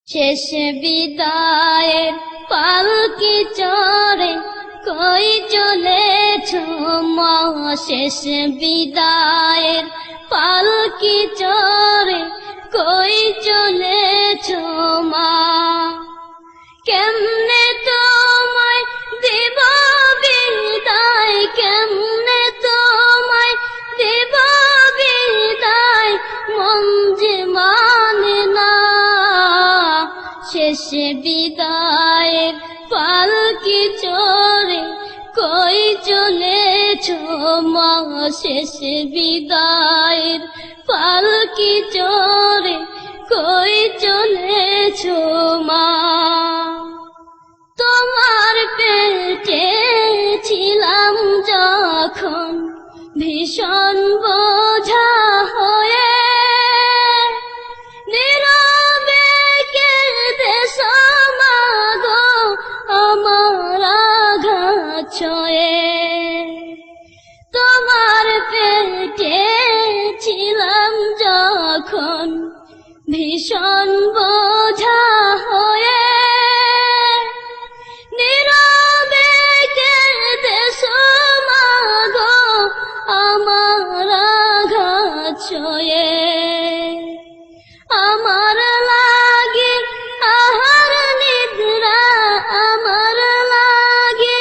শেষ বিদায়ের পালকি চড়ে কই চলেছ মা, শেষ বিদায়ের পালকি চড়ে কই চলেছ মা। কেমনে তোমায় দেব বিদায়, কেমনে তোমায় দেব বিদায়, মন যে মানে না। শেষ বিদায়ের পালকি চড়ে কই চলেছ মা, শেষ বিদায়ের পালকি চড়ে কই চলেছ মা। তোমার পেটে ছিলাম যখন ভীষণ বোঝা হয়ে, নীরবে কেঁদেছো মা গো আমার আঘাত ছয়ে। তোমার পেটে ছিলাম যখন ভীষণ বোঝা হয়ে, নীরবে কেঁদেছো মা গো আমার আঘাত ছয়ে। আমার লাগি আহার নিদ্রা, আমার লাগি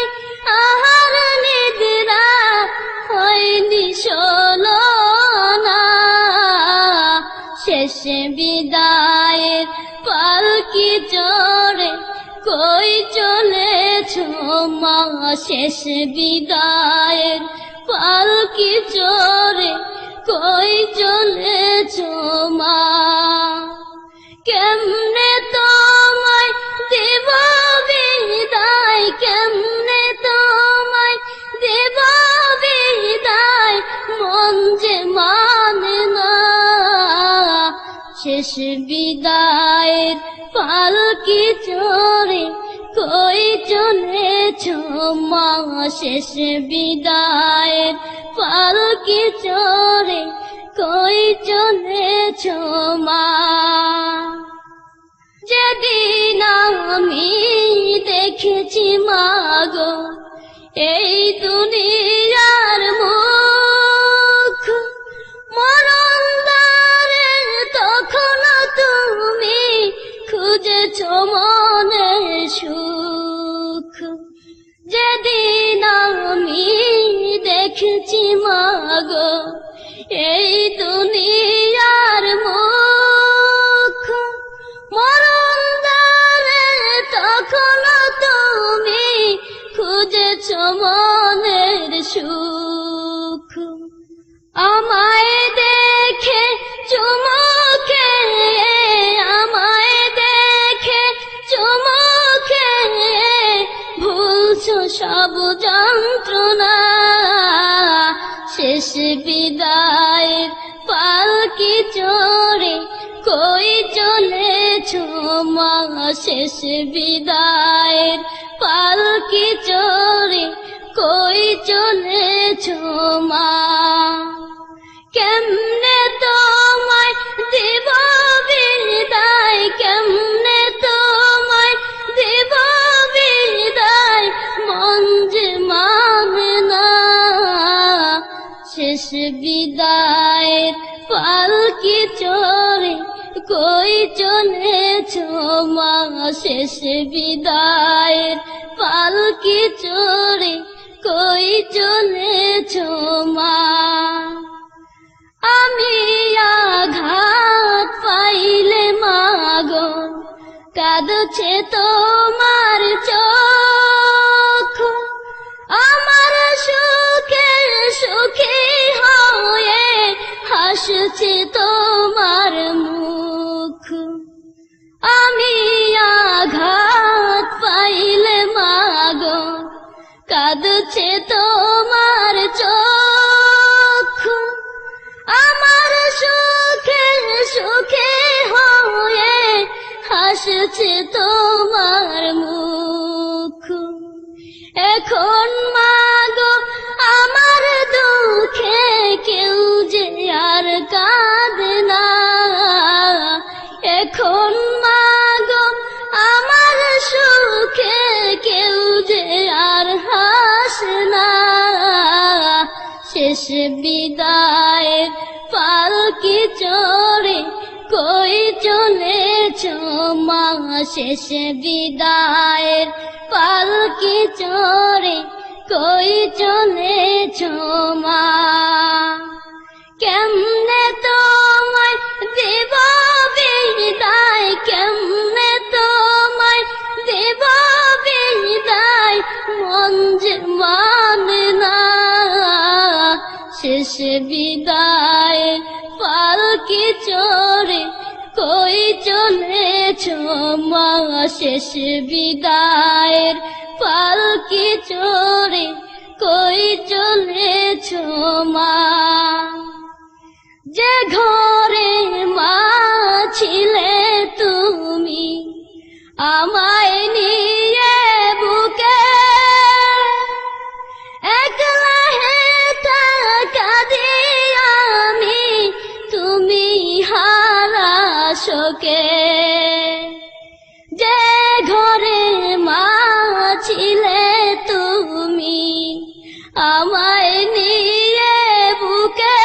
আহার নিদ্রা হয়নি ষোলো না। শেষ বিদায়ের পালকি চড়ে কই চলেছ মা, শেষ বিদায়ের পালকি চড়ে কই চলেছ মা। কেমনে তোমায় দেব বিদায়, কেমনে তোমায় দেব বিদায়, মন যে মানে না। শেষ বিদায়ের পালকি চড়ে কই চলেছ মা, শেষ বিদায়ের পালকি চড়ে কই চলেছ মা। যেদিন আমি দেখেছি মা গো এই দুনিয়ার মুখ, মরণ দ্বারে তখন তুমি খুঁজেছ মনের সুখ। যেদিন আমি দেখেছি মা গো এই দুনিয়ার মুখ, মরণ দ্বারে তখন তুমি খুঁজেছ মনের সুখ। আমায় দেখে চুমুকে, আমায় দেখে চুমুকে ভুলছো সব যন্ত্রণা। শেষ বিদায়ের পালকি চড়ে কই চলেছ মা, শেষ বিদায়ের পালকি চড়ে কই চলেছ মা। কেমনে তোমায় দেব বিদায়, কেমনে তোমায় দেব বিদায়, মন যে মানে না। শেষ বিদায়ের পালকি চড়ে কই চলেছ মা, শেষ বিদায়ের পালকি চড়ে কই চলেছ মা। আমি আঘাত পাইলে মা গো কাঁদছে তোমার চোখ, আমার সুখে সুখী হয়ে হাসছে তোমার মুখ। আমি আঘাত পাইলে মা গো কাঁদছে তোমার চোখ, আমার সুখে সুখে হয়ে হাসছে তোমার মুখ। এখন মা গো আমার দুঃখে কেউ যে আর কাঁদে না, এখন মা গো শেষ বিদায়ের পালকি চড়ে কই চলেছ মা শেষ বিদায়ের পালকি চড়ে কই চলেছ মা কেমনে তোমায় দেব বিদায় কেমনে তোমায় দেব বিদায় মন যে মানে না শেষ বিদায় পালকি চড়ে কই চলেছ মা শেষ বিদায়ের পালকি চড়ে কই চলেছ মা যে ঘরে মা ছিলে তুমি আমায় নিয়ে বুকে একলা হেতা কাঁদি আমি তুমি হারা শোকে যে ঘরে মা ছিলে তুমি আমায় নিয়ে বুকে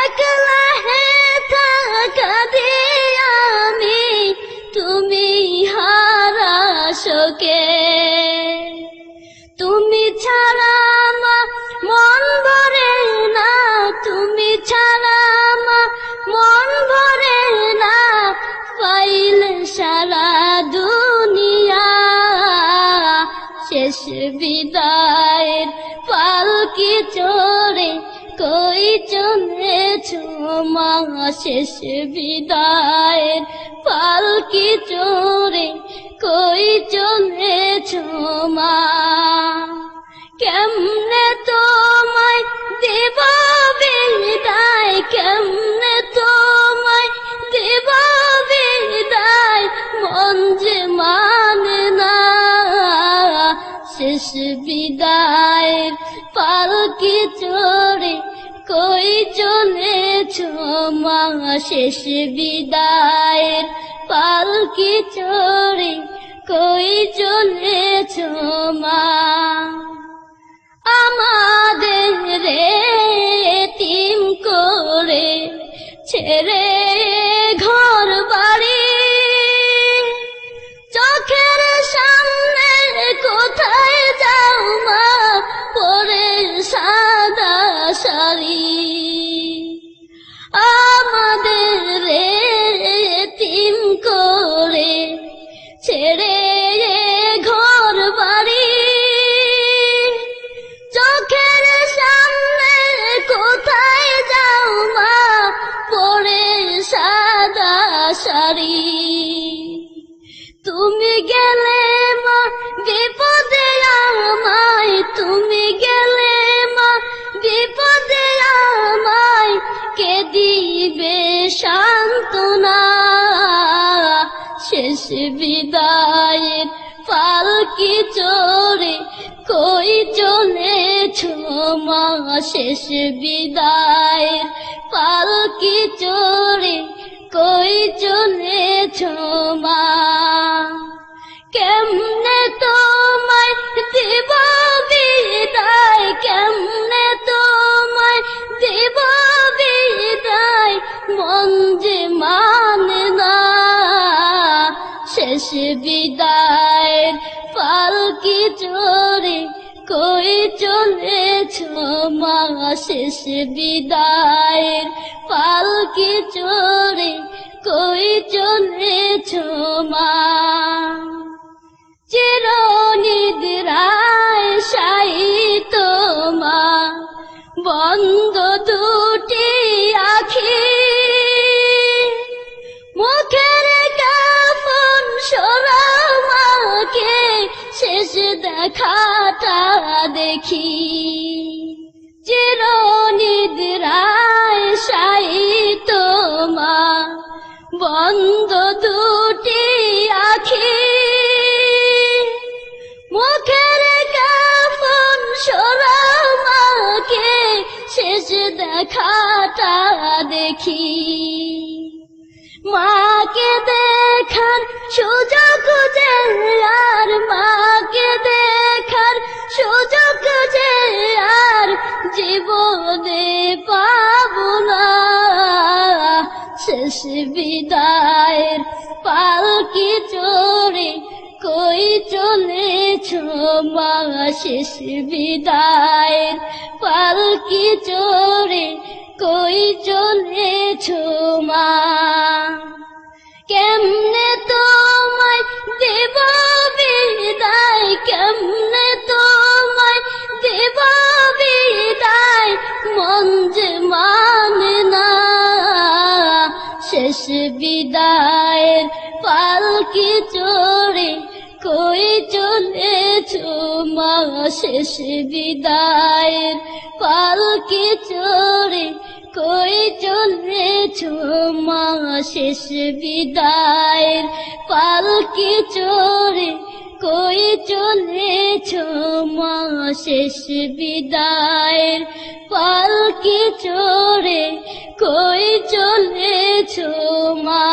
একলা হেতা কাঁদি আমি তুমি হারা শোকে তুমি ছাড়া মা মন ভরে না তুমি ছাড়া মা মন ভরে না পাইলে সারা দুনিয়া শেষ বিদায়ের পালকি চড়ে কই চলেছ মা শেষ বিদায়ের পালকি চড়ে কই চলেছ মা কেমনে তোমায় দেব বিদায় কেমনে তোমায় দেব বিদায় মন যে মানে না শেষ বিদায়ের পালকি চড়ে কই চলেছ মা শেষ বিদায়ের পালকি চড়ে কই চলেছ মা আমাদের এতিম করে ছেড়ে ঘর বাড়ি চোখের সামনে কোথায় যাও মা পরে সাদা শাড়ি আমাদের এতিম করে ছেড়ে ঘর বাড়ি চোখের সামনে কোথায় যাও মা পরে সাদা শাড়ি তুমি গেলে মা বিপদে আমায় তুমি গেলে মা বিপদে আমায় কে দিবে সান্ত্বনা শেষ বিদায়ের পালকি চড়ে কই চলেছ মা শেষ বিদায়ের পালকি চড়ে কই চলেছ মা কেমনে তোমায় দেব বিদায় কেমনে তোমায় দেব বিদায় মন যে মানে না শেষ বিদায়ের পালকি চড়ে কই চলেছ মা শেষ বিদায়ের পালকি চড়ে কই চলেছ মা চিরনিদ্রায় শায়িত মা বন্ধ দুটি আখি মুখের কাফন সরাও মাকে শেষ দেখাটা দেখি চিরনিদ্রায় শায়িত মা বন্ধ দুটি আখি মুখের কাফন সরাও মাকে শেষ দেখাটা দেখি মাকে দেখার সুযোগ যে আর মাকে দেখার সুযোগ যে আর জীবনে পাবো না শেষ বিদায়ের পালকি চড়ে কই চলেছ মা শেষ বিদায়ের পালকি চড়ে কই চলেছ মা কেমনে তোমায় দেব বিদায় কেমনে তোমায় দেব বিদায় মন যে মানে না শেষ বিদায়ের পালকি চড়ে কই চলেছ মা শেষ বিদায়ের পালকি চড়ে কই চলেছ মা শেষ বিদায়ের পালকি চড়ে কই চলেছ মা শেষ বিদায়ের পালকি চড়ে কই চলেছ মা